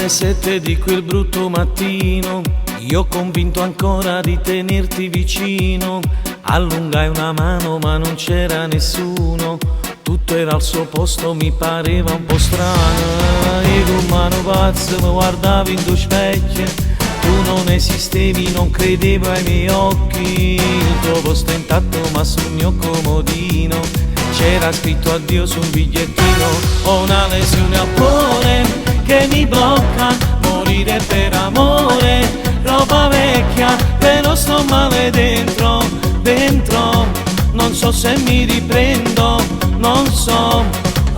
7 di quel brutto mattino, io convinto ancora di tenerti vicino. Allungai una mano ma non c'era nessuno, tutto era al suo posto, mi pareva un po' strano. E con mano pazza mi guardavi in due specchie, tu non esistevi, non credevo ai miei occhi. Il tuo posto intatto ma sul mio comodino c'era scritto addio su un bigliettino. Ho una lesione al cuore che mi blocca, morire per amore, roba vecchia, però sto male dentro, dentro, non so se mi riprendo, non so.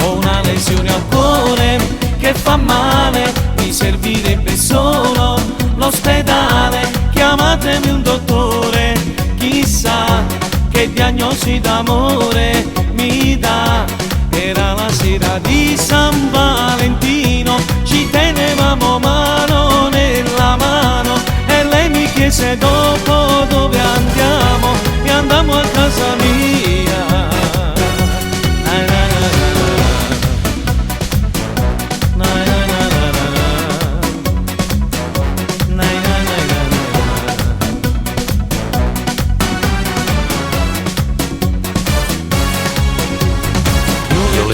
Ho una lesione al cuore che fa male, mi servirebbe solo l'ospedale, chiamatemi un dottore, chissà che diagnosi d'amore mi dà. Era la sera di San Valentino, ci tenevamo mano nella mano e lei mi chiese dopo dove andiamo, e andammo a casa mia.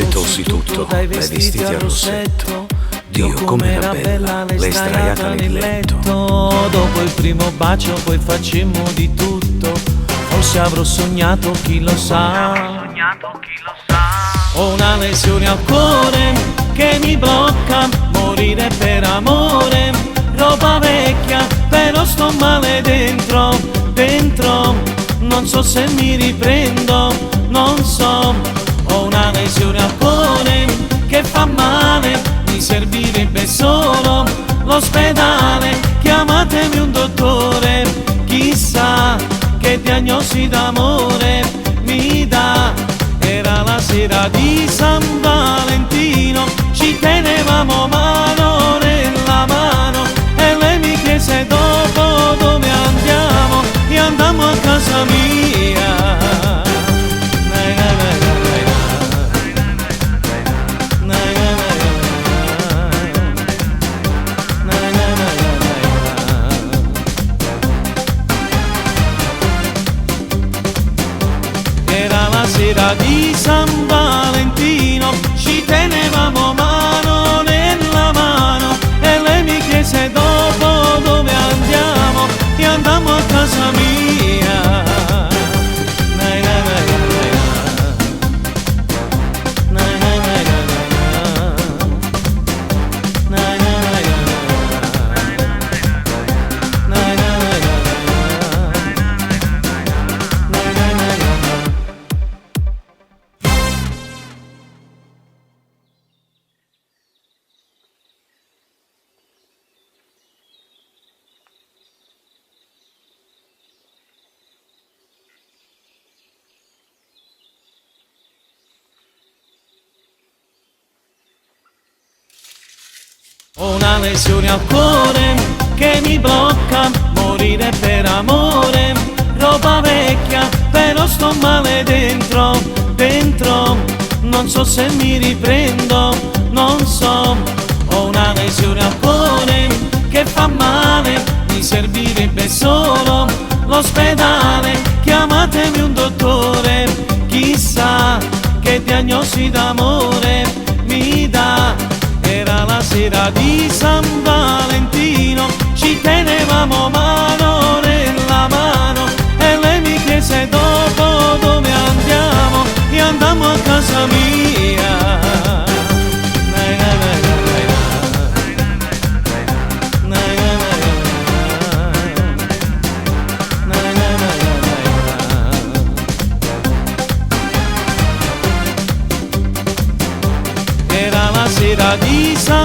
Tolsi tutto, dai vestiti al rossetto. Dio com'era bella, lei sdraiata nel letto. Dopo il primo bacio poi facemmo di tutto, forse avrò sognato, chi lo sa. Ho una lesione al cuore che mi blocca, morire per amore, roba vecchia, però sto male dentro, dentro, non so se mi riprendo, non so. Ho una lesione al cuore che fa male, mi servirebbe solo l'ospedale, chiamatemi un dottore, chissà che diagnosi d'amore mi dà. Era la sera di San Valentino, ci tenevamo mano nella mano e lei mi chiese dopo dove andiamo, e andammo a casa mia. Sera di San Valentino, ci tenevamo mano nella mano e lei mi chiese dopo dove andiamo, e andammo a casa mia. Ho una lesione al cuore che mi blocca, morire per amore, roba vecchia, però sto male dentro, dentro, non so se mi riprendo, non so. Ho una lesione al cuore che fa male, mi servirebbe solo l'ospedale, chiamatemi un dottore, chissà che diagnosi d'amore mi dà. Era la sera di San Valentino, ci tenevamo mano nella mano e lei mi chiese dopo dove andiamo, e andammo a casa mia. Era la sera di San